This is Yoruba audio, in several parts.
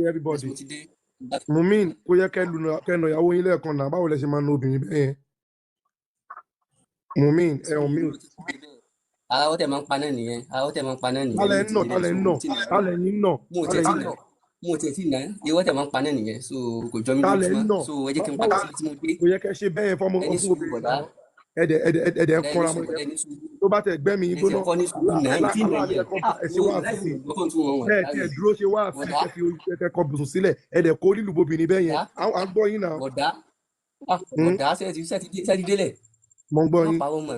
everybody. mo ti dé. Mumin kó yẹ kẹnu ìyàwó yín lẹ́ẹ̀kan náà báwo lẹ ṣe máa ń lo obìnrin bẹ́ẹ̀ yẹn. Mumin ẹ ò mí. ara ó tẹ̀ máa ń pa náà nìyẹn ara ó tẹ̀ máa ń pa náà nìyẹn. Tálẹ̀ ń nà mo tiẹ̀ tí nà irọ́ tẹ̀ máa ń pa náà nìyẹn so kò jọ mí lójúmọ́ so ẹ jẹ́ kí n padà sí tí mo dé. kò yẹ kẹ́ ṣe bẹ́ẹ̀ fọ́mọ ẹni fún sùúrù obìnrin bọ̀dá ẹ̀dẹ̀ ń kọ́ra mọ́ tó bá tẹ̀ gbẹ́mí ẹni gbóná ẹ̀kọ́ ní sùúrù náà ìtì nà yẹ ẹ̀ṣẹ̀ wà sí bẹ́ẹ̀ tí ẹ̀ dúró ṣe wà sí ẹ̀fí ẹ̀kọ́ bùsùn sílẹ̀ ẹ̀dẹ̀ kó lílù bóbìnrin bẹ́ẹ̀ yẹn à ń gbọ́ yín náà. bọ̀dá sẹ́ẹ̀tì délẹ̀ mo ń gbọ́ yín. má parọ́ mọ́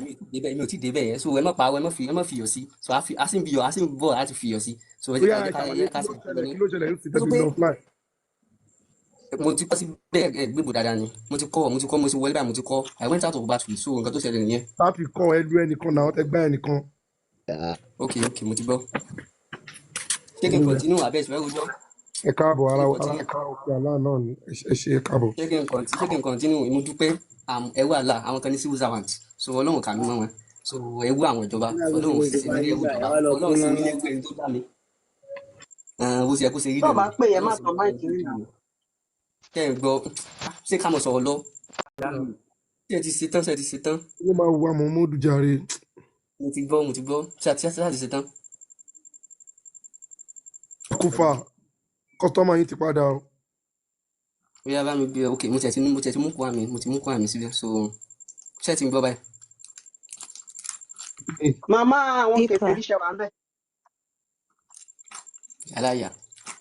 mi ò tí débẹ̀ yẹn so ẹ má parọ́ ẹ má fiyọ̀ sí so a sì ń bọ̀ láti fiyọ̀ sí so ẹ jẹ́ ká sì kí ló ṣẹlẹ̀ ń sì tẹ́bi lọ fly. mo ti kọ́ sí bẹ́ẹ̀ gbébò dáadáa ni mo ti wọlé báyìí mo ti kọ́ I went out of battery so nǹkan tó ṣẹlẹ̀ nìyẹn. táàpì kan ẹlú ẹnìkan náà ẹ gbá ẹnìkan. ok mo ti gbọ́ ṣé kí n continue abẹ́ ìṣẹ́ rojọ́. ẹ káàbọ̀ ara òkè àlá náà ni ẹ ṣe káàbọ̀. ṣé kí n continue mo dúpẹ́ ẹwú àlà àwọn kan ní civil servant so ọlọ́run kà mí mọ́ wọn so ẹwú àwọn ìjọba ọlọ́run sì ní ẹwú ìjọba ọlọ́run sì ní ẹwú ẹni tó bá mi bó ṣe yẹ kó ṣe rí tó bá pè é má tọ́ máìkì rí nà. kẹ́ ẹ̀ gbọ́ ṣé ká mọ̀ sọ̀rọ̀ lọ ṣé ẹ ti ṣe tán ó máa wá Muhammadu jàre. mo ti gbọ́ ṣé àti ṣe tán. Kúfà kọ́sítọ́mà yín ti padà o. ó yá bá mi bí ok mo ti mú kó àmì síbẹ̀ so ṣé ti ń gbọ́ báyìí. màmá àwọn kẹfẹ́ ríṣẹ́ wà ń bẹ̀. aláya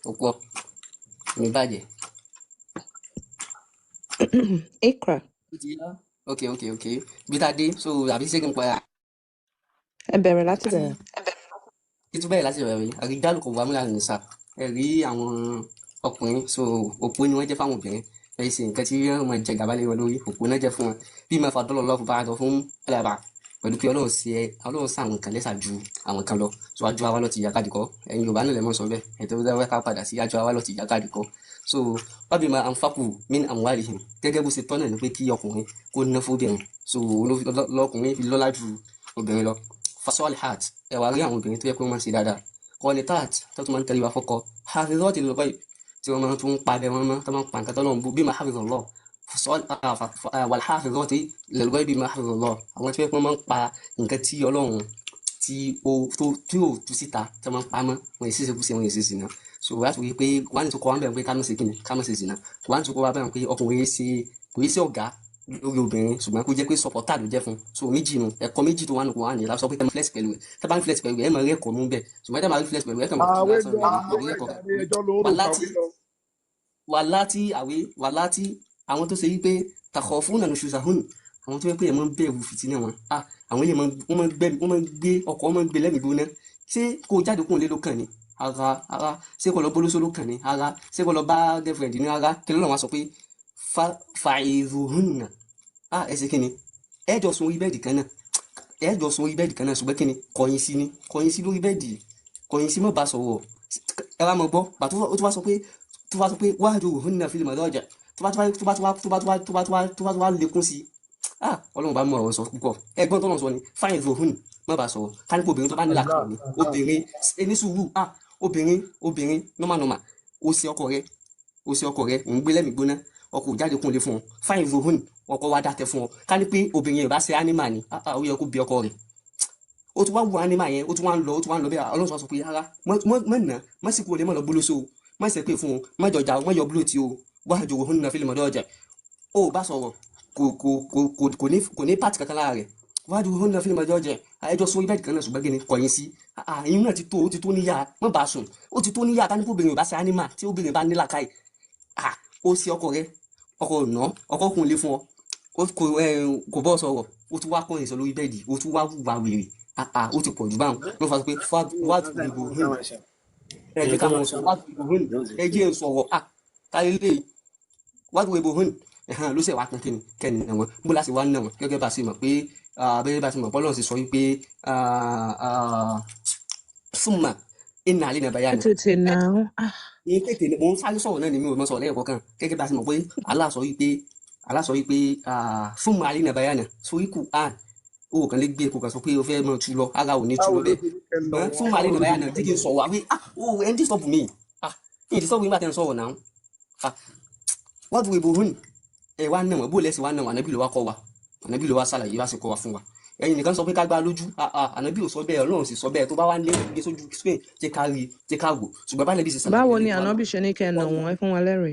ó pọ̀ mi bàjẹ́. Ikra. ok bí tá a dé so àbí ṣé kí n pa Ẹ bẹ̀rẹ̀ láti bẹ̀rẹ̀. títú bẹ́ẹ̀ láti bẹ̀rẹ̀ yìí àrídàlù kò wá múlá nìsa ẹ rí àwọn ọkùnrin so òpó ni wọ́n jẹ́ fáwọn obìnrin ẹ ṣe nǹkan tí wọ́n máa jẹ gàba lé wọn lórí òpó náà jẹ́ fún wọn bí máa fa dọ́lọ̀ lọ́ọ̀fù bá a jọ fún ẹlẹ́bà pẹ̀lú pé ọlọ́run sá àwọn kan lẹ́sà ju àwọn kan lọ so àjọ àwa lọ ti yàgàdì kọ́ ẹ̀yin Yorùbá náà lè mọ̀ sọ bẹ́ẹ̀ ẹ̀ tó dáwọ́ ká padà sí àjọ àwa lọ ti yàgàdì kọ́ so wábì máa àǹfààkù min amwalihim gẹ́gẹ́ bó ṣe tọ́nà ní pé kí ọkùnrin kó ná fóbìnrin so lọkùnrin fi lọ́lá ju obìnrin lọ fasọ́ọ̀lì heart ẹ wá rí àwọn obìnrin tó yẹ pé wọ́n máa ń ṣe dáadáa kọ́ni tart tó tún máa ń tẹ̀lé wa fọ́kọ hafizọ́ọ̀tì lọ́kọ́ yìí tí wọ́n máa tún padà wọn mọ́ tó máa ń pa nǹkan tó lọ́n bú bí máa hafizọ́ lọ wàl hafizọ́ọ̀tì lọ́kọ́ yìí bí máa hafizọ́ lọ àwọn tó yẹ pé wọ́n máa ń pa nǹkan tí Ọlọ́run tí ó tú síta tó máa ń pa mọ́ wọn yìí ṣiṣẹ́ kúṣe wọn yìí ṣe sìnà so wàá tún wí pé wàá ní tó kọ́ wọn bẹ̀rẹ̀ pé ká má ṣe kíni ká má ṣe sìnà wàá ní tó kọ́ wọn bẹ̀rẹ̀ pé ọkùnrin kò yé sí ọ̀gá lórí obìnrin ṣùgbọ́n kó jẹ́ pé sọpọ́tà ló jẹ́ fún so méjì nu ẹ̀kọ́ méjì tó wà nù kó wà ní ìlà sọ pé tẹ́lẹ̀ flex pẹ̀lú ẹ̀ tẹ́ bá ń flex pẹ̀lú ẹ̀ ẹ̀ máa rí ẹ̀kọ́ mú bẹ́ẹ̀ ṣùgbọ́n tẹ́ máa rí flex pẹ̀lú ẹ̀ kàn máa rí wà láti àwọn tó ṣe yí pé takọ̀ fún nànú ṣùṣàhùn àwọn tó yẹ pé ẹ̀ máa ń bẹ̀rù fìtínà wọn àwọn ilé wọ́n máa ń gbé ọkọ̀ wọ́n máa ń gbé lẹ́mìí gbóná ṣé kó jáde kó lé ló kàn ní ara ṣé kó lọ bólóṣó ló kàn ní ara ṣé kó lọ bá girlfriend ní ara kí ló lọ́ wọn sọ pé fàìrùhùnà ẹ ṣe kíni ẹ jọ sùn orí bẹ́ẹ̀dì kan náà ṣùgbọ́n kíni kọ̀yìn sí lórí bẹ́ẹ̀dì kọ̀yìn sí mọ́ bá sọ̀rọ̀ ẹ wá mọ̀ gbọ́ pàtó ó tún wá sọ pé wahjuruhunna fil madaji' tó bá wá lékún sí Ọlọ́run bá mú ọ̀rọ̀ sọ púpọ̀ ẹgbọ́n tó náà sọ ni fàìrùhùnà mọ́ bá sọ̀rọ̀ kánípò obìnrin tó bá nílà kan ni obìnrin ẹni sùúrù obìnrin normal ó ṣe ọkọ rẹ òun gbé lẹ́mìí gbóná ọkọ jáde kún lé fún ọ fáìn rohun ọkọ wa dákẹ́ fún ọ ká ní pé obìnrin yẹn bá ṣe ánímà ni ó yẹ kó bí ọkọ rẹ̀ ó tún wá wo ánímà yẹn ó tún wá ń lọ bẹ́ẹ̀ Ọlọ́run sọ pé rárá mọ̀nà mọ̀síkú olè mọ̀ lọ bólóso mọ̀ ṣe pé fún ọ mọ̀ jọjà mọ̀ yọ búlò tí o wahjuruhunna fil madaji' ó bá sọ̀rọ̀ kò ní pàtì kankan lára rẹ̀ wahjuruhunna fil madaji' ẹjọ́ sọ ibẹ̀ kan náà ṣùgbọ́n gẹ́ni kọ̀yìn sí ìyún náà ó ti tó níyà mọ̀ bá sùn ó ti tó níyà ká ní kó obìnrin bá ṣe ánímà tí obìnrin bá nílà káì ó sí ọkọ rẹ̀ ọkọ ọ̀nà ọkọ kún lé fún ọ kò bọ́ sọ̀rọ̀ ó tún wá kọyìn sọ lórí bẹ́ẹ̀dì ó tún wá wùwà wèrè ó ti pọ̀ jù báwọn ló fà sọ pé wàá ìbò hìn ẹ jẹ́ ká mọ̀ sọ wàá ìbò hìn ẹ jẹ́ sọ̀rọ̀ káyé lè wàá ìbò hìn ló ṣe wá pín kẹ́ni náà wọn bó láti wá náà wọn gẹ́gẹ́ bá ṣe mọ̀ pé bẹ́ẹ̀ bá ṣe mọ̀ bọ́lọ̀ ṣe sọ wípé súnmà iná àlẹ́ nàbàyà ni ní tètè mo ń sáré sọ̀rọ̀ náà ni mi ò mọ̀ sọ̀rọ̀ lẹ́yìn kọ̀ọ̀kan gẹ́gẹ́ bá a ti mọ̀ pé Allah sọ wípé fún màálí nàbàyà náà sórí Qur'an o kàn lè gbé kó kàn sọ pé o fẹ́ mọ̀ tu lọ ara ò ní tu lọ bẹ́ẹ̀ fún màálí nàbàyà náà dígí sọ̀rọ̀ àwí ẹni tí stop mi ìdí sọ́wọ́ nígbà tẹ́ ń sọ̀rọ̀ náà wọ́n ti wo ìbò rún ẹ̀ wá náà bó lẹ́sìn wá náà ànábì ló wá kọ́ wa ànábì ló wá ṣàlàyé wá sí kọ́ wa fún wa ẹ̀yin nìkan sọ pé ká gbá lójú ànábì ò sọ bẹ́ẹ̀ Ọlọ́run sì sọ bẹ́ẹ̀ tó bá wá lé gbé sójú screen jẹ́ ká rí jẹ́ ká wò ṣùgbọ́n bá lẹ́bí sì ṣàlàyé. báwo ni ànábì ṣe ní kẹ́ ẹ̀ nà wọ́n ẹ fún wa lẹ́rìí.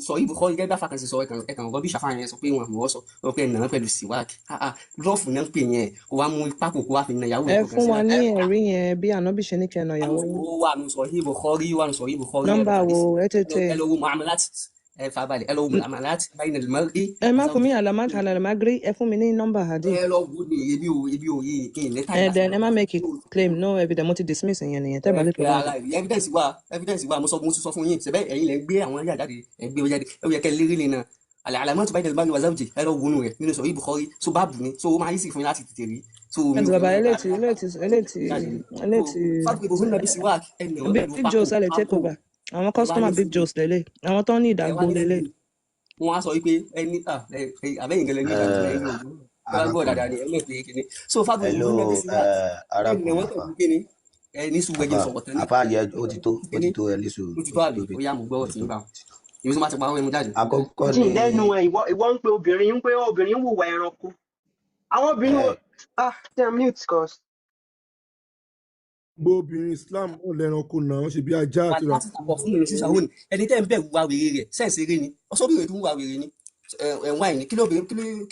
sọ ìbò kọ́ gẹ́gẹ́ bá fàkànṣe sọ ẹ̀kan ọ̀gọ́ bí ṣàfihàn yẹn sọ pé wọn àmọ́ sọ pé ẹ̀ nà pẹ̀lú síwáàkì lọ́ọ̀fù náà ń pè yẹn kó wá mú ipá kò kó wá fi nà ìyàwó ẹ fún wa ní ẹ̀rí yẹn bí ànábì ṣe ní kẹ́ ẹ̀ nà ìyàwó yín. wà nù sọ ìbò kọ́rí wà nù sọ ìbò kọ́rí nọ́mbà wo ẹ tètè. ẹ lọ wo muamalat ẹ fà balẹ̀ ẹ lọ wo muamalat bayna al-mar'i. ẹ má fún mi àlàmà àlàmàgírí ẹ fún mi ní nọ́mbà hadith. ẹ lọ wo ni ebi o yìí kí n lẹ́tà. ẹ dẹ̀ ẹ má make it claim no evidence mo ti dismiss ìyẹn nìyẹn tẹ́ bá lè pè wá. evidence wà mo sọ fún yín ṣẹbẹ ẹ̀yin lẹ gbé àwọn ẹyà jáde ẹ gbé jáde ẹ yẹ kẹ lérí lè na al-alamatu bayna al-mar'i wa zawjihi ẹ lọ wo nù rẹ nínú sọ Bukhari so báàbù ni so ó máa yí sí fún yín láti tètè rí. ẹ ti bàbá eléètì big joes ẹ lè take over àwọn customer big joes lélẹ̀ àwọn tó ní ìdàgbò lélẹ̀. wọ́n á sọ wípé ẹni àbẹ́yìn gẹ́lẹ́ ní ìdàgbò ẹ̀yìn òun gbọ́ dáadáa ni ẹ̀mọ́ ìpè kíni so fábùrù ìbùsùn náà bí sí wà ẹni wọ́n tẹ̀lé kíni ní sùgbẹ́jẹ sọ̀rọ̀ tán ní. àfáàyè ó ti tó ẹni sùn. ó ti tó àbí ó yá mo gbọ́ ọ̀tí nígbà ìwé tó máa ti pa ọ̀rẹ́ mu jáde. àkọ́kọ́ ni jìn lẹ́nu ẹ̀ ìwọ ń pe obìnrin ń wùwà ẹranko àwọn obìnrin tẹ́ mute cause. gbogbo obìnrin Islam ò lẹ́ranko náà wọ́n ṣe bí ajá àti rà. láti tàbọ̀ fún mi sísà òní ẹni tẹ́ ń bẹ̀rù wa wèrè rẹ̀ sẹ́ǹsì eré ni ọ̀ṣọ́bìnrin tó ń wa wèrè ni ẹ̀wọ̀n àìní kí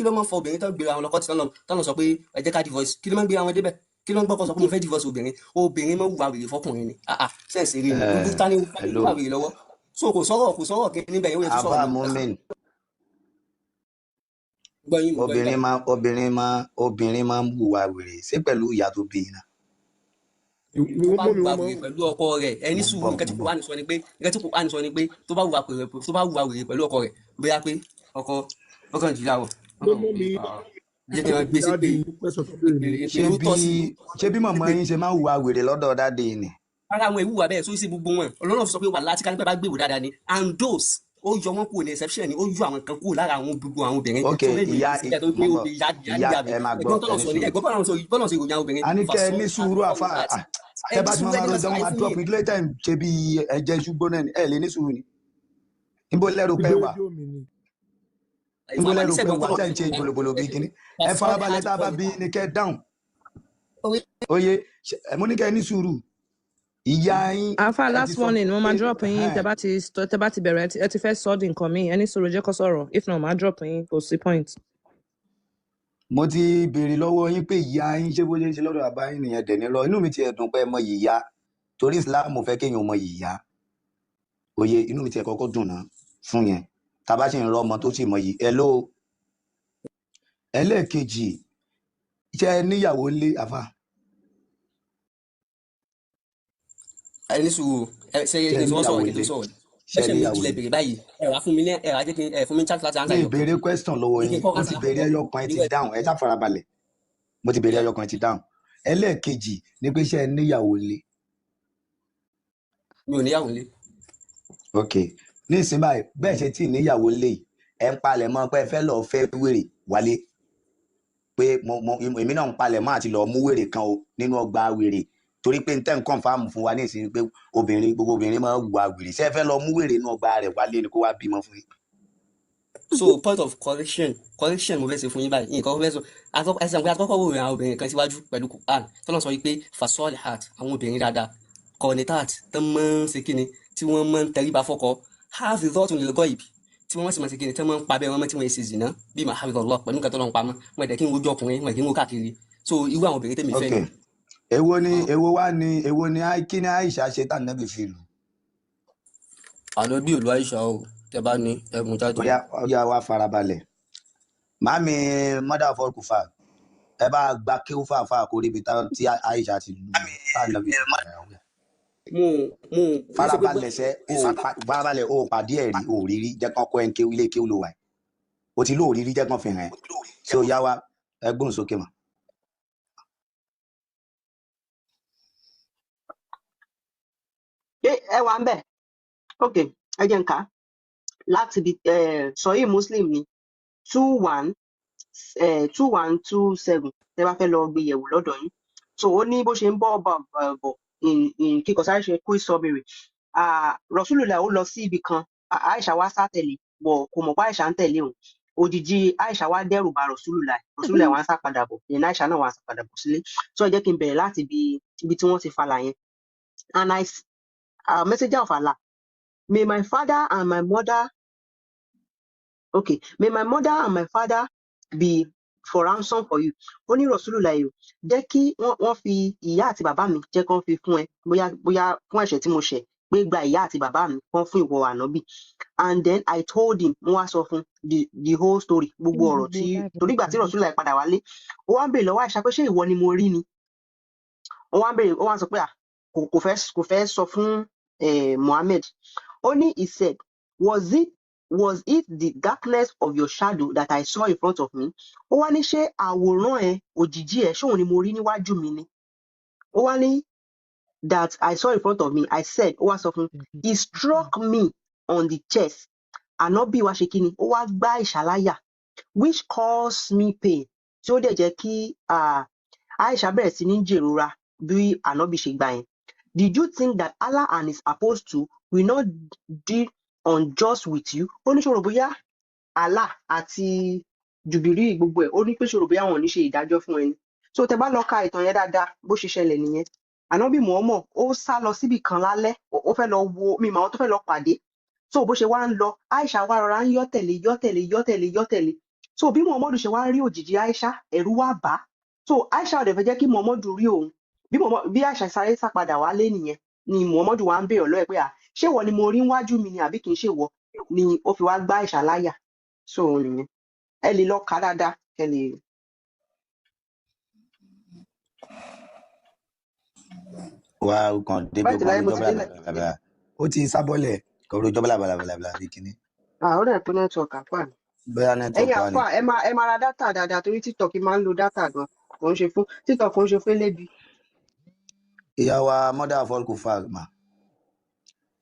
ló máa ń fọ obìnrin tó ń gbéra àwọn lọ́kọ́ tí tọ́nà sọ pé ẹ jẹ́ ká divorce kí ló máa ń gbéra wọn débẹ̀ kí ló ń gbọ́kọ̀ sọ pé mo fẹ́ divorce obìnrin máa ń wa wèrè fọkùnrin ni sẹ́ǹsì eré ni dúdú tání wà wèrè lọ́wọ́ so kò sọ̀rọ̀ kí níbẹ̀ yẹn wọ́n ti sọ̀rọ̀ obìnrin máa ń wùwà wèrè ṣé pẹ̀lú ìyá tó bí iná. tó bá wùwà wèrè pẹ̀lú ọkọ rẹ̀ ẹni sùúrù nǹkan tí kò wá ní sọ ni pé tó bá wùwà wèrè pẹ̀lú ọkọ rẹ̀ bóyá pé ọkọ ọkàn jìlá wọ̀ jẹ́ kí wọ́n gbé sí pé ṣé bí màmá yín ṣe máa ń wùwà wèrè lọ́dọ̀ dáadé ni. ara àwọn ìwúwà bẹ́ẹ̀ sórí sí gbogbo wọn Ọlọ́run sọ pé wà láti ká nípa bá gbèrò dáadáa ni and those ó yọ wọn kúrò ní exception ni ó yọ àwọn kan kúrò lára àwọn gbogbo àwọn obìnrin. ok ìyá ẹ máa gbọ́ bọ́lá ṣe ìròyìn àwọn obìnrin. a ní kẹ́ ẹ ní sùúrù àfa ẹ bá ti máa rọjò máa drop ní later time ṣe bí ẹ̀jẹ̀ ṣùgbọ́n náà ẹ lè ní sùúrù ni. níbo lẹ́rù pẹ́ wà tẹ́ ń ṣe bolobolo bí kíní ẹ farabalẹ̀ tá a bá bí ní kẹ́ dáhùn. oye mo ní kẹ́ ẹ ní sùúrù. ìyá yín. àfa last warning mo máa drop yín tẹ́ bá ti bẹ̀rẹ̀ ẹ ti fẹ́ sọ di nǹkan mi ẹni sọ̀rọ̀ jẹ́ kó sọ̀rọ̀ if not máa drop yín kò sí point. mo ti béèrè lọ́wọ́ yín pé ìyá yín ṣé bó ṣe ń ṣe lọ́dọ̀ bàbá yín nìyẹn dẹ̀ ní lọ inú mi ti ẹ̀dùn pé ẹ mọ ìyá torí Islam fẹ́ kéèyàn mọ ìyá òye inú mi ti ẹ̀ kọ́kọ́ dùn náà fún yẹn tá a bá ṣe ń rọ ọmọ tó sì mọ yìí ẹ ló ẹlẹ́ẹ̀kejì iṣẹ́ níyàwó lé àfà. ẹni sùúrù ṣe é sọ̀rọ̀ kí n tó sọ̀rọ̀ ṣẹ̀ṣẹ̀ mi ìjìnlẹ̀ bèrè báyìí ẹ̀rọ fún mi ní ẹ̀rọ ajé kí fún mi chat láti answer mi ìbéèrè question lọ́wọ́ yín mo ti béèrè ẹyọ kan ẹ ti dáhùn ẹ já farabalẹ̀ mo ti béèrè ẹyọ kan ẹ ti dáhùn ẹlẹ́ẹ̀kejì ni pé ṣe níyàwó lé. mi ò níyàwó lé. ok ní ìsìn báyìí bẹ́ẹ̀ ṣe tí níyàwó lé ẹ ń palẹ̀ mọ́ pé ẹ fẹ́ lọ́ọ́ fẹ́ wèrè wálé pé èmi náà ń palẹ̀ mọ́ àti lọ́ọ́ mú wèrè kan o nínú ọgbà wèrè torí pé n tẹ́ ń confirm fún wa ní ìsinmi pé gbogbo obìnrin máa ń wà wèrè ṣé ẹ fẹ́ lọ mú wèrè inú ọgbà rẹ̀ wálé ni kó wá bímọ fún yín. so point of correction mo fẹ́ ṣe fún yín báyìí nǹkan fẹ́ sọ ẹsẹ̀ pé àkọ́kọ́ wò àwọn obìnrin kan síwájú pẹ̀lú Quran tọ́lá sọ wípé fasọ́ọ̀lì heart àwọn obìnrin dáadáa kọ́nitat tó máa ń ṣe kíni tí wọ́n máa ń tẹríba fọ́kọ have result in the goib tí wọ́n sì máa ṣe kíni tí wọ́n máa ń pa bẹ́ẹ̀ wọ́n máa tí wọ́n ṣe zìnà bí màá have result pẹ̀lú nǹkan tó lọ́n pamọ́ wọn ẹ̀dẹ̀ kí n wojú ọkùnrin wọn ẹ̀dẹ̀ kí n wo káàkiri so irú àwọn obìnrin tèmi fẹ́ ni. èwo ni kí ni Aisha ṣe tá nàbì fi lù. àná bí òlu Aisha o tẹ bá ní ẹgùn jáde. ọyá wa farabalẹ̀ màmí mother of all kufa ẹ bá gba kí ó fàáfà kó ríbi tí Aisha ti lù tá nàbì fi lù. farabalẹ̀ o pàdé ẹ̀rí o rírí jẹ́ kán kọ́ ẹ̀ ń kéwú ilé kéwú ló wà o ti lóò rírí jẹ́ kán fi hàn ẹ́ ṣé o yá wa ẹgbọ́n sókè mọ́. ẹ wà ń bẹ̀ ok ẹ jẹ́ n kà á láti bí sọyí Muslim ni 2127 tẹ́ bá fẹ́ lọ gbé yẹ̀wò lọ́dọ̀ yín so ó ní bó ṣe ń bọ̀ kíkọ sáré ṣe quick summary Rasulullah ó lọ sí ibì kan Aisha wá sá tẹ̀lé bọ̀ kò mọ̀ pé Aisha ń tẹ̀lé òun òjijì Aisha wá dẹ́rù bà Rasulullah wá ń sá padà bọ̀ ìyẹn Aisha náà wá ń sá padà bọ̀ sílé so ẹ jẹ́ kí n bẹ̀rẹ̀ láti ibi tí wọ́n ti falà yẹn and messenger of Allah may my father and my mother may my mother and my father be for ransom for you ó ní Rasulullah yìí jẹ́ kí wọ́n fi ìyá àti bàbá mi jẹ́ kí wọ́n fi fún ẹ bóyá fún ẹ̀ṣẹ̀ tí mo ṣẹ̀ pé gba ìyá àti bàbá mi kán fún ìwọ ànábì and then I told him mo wá sọ fún the whole story gbogbo ọ̀rọ̀ tí torí ìgbà tí Rasulullah padà wálé ó wá ń bèèrè lọ́wọ́ Àìṣà pé ṣé ìwọ ni mo rí ni ó wá sọ pé kò fẹ́ sọ fún Muhammad ó ní he said was it the darkness of your shadow that I saw in front of me ó wá ní ṣé àwòrán ẹ òjìji ẹ ṣé òun ni mo rí níwájú mi ni ó wá ní that I saw in front of me I said ó wá sọ fún he struck me on the chest ànábì wá ṣe kí ni ó wá gbá ìṣàláyà which caused me pain tí ó dẹ̀ jẹ́ kí Aisha bẹ̀rẹ̀ sí ní jèrora bí ànábì ṣe gbà yẹn did you think that Allah and his apostle will not deal unjust with you ó ní ṣòro bóyá Allah àti jùbìrí gbogbo ẹ̀ ó ní pé ṣòro bóyá wọn ò ní ṣe ìdájọ́ fún ẹni so tẹ bá lọ ka ìtàn yẹn dáadáa bó ṣe ṣẹlẹ̀ nìyẹn ànábì Muhammad ó sá lọ síbì kan lálẹ́ ó fẹ́ lọ wo mímọ àwọn tó fẹ́ lọ pàdé so bó ṣe wá ń lọ Aisha wá rọra ń yọ́ tẹ̀lé so bí Muhammad ṣe wá rí òjìji Aisha ẹ̀rù wá bà á so Aisha ò dẹ̀ fẹ́ jẹ́ kí Muhammad rí òun bí Aisha sáré sá padà wálé nìyẹn ni Muhammad wá ń béèrè lọ́wọ́ ẹ̀ pé ṣé ìwọ ni mo rí wájú mi ni àbí kì í ṣe ìwọ ni ó fi wá gbá Aisha láyà so nìyẹn ẹ lè lọ kà dáadáa ẹ lè. wá kàn débi ọkàn rojọ́ bàlàbàlà ó ti sábọ́lẹ̀ kò rojọ́ bàlàbàlà bí kíní. ó dẹ̀ pé nẹ́tíwọ̀kì àpá ni. bóyá nẹ́tíwọ̀kì wà ní. ẹ̀yin àpá ẹ máa ra dátà dáadáa torí TikTok máa ń lo dátà gan kò ń ṣe fún TikTok kò ń ṣe fún elébi. ìyá wa mother of all kufar ma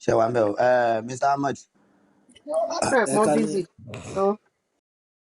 ṣe wà ń bẹ̀ Mr. Ahmed. ẹ pọ́n bízì.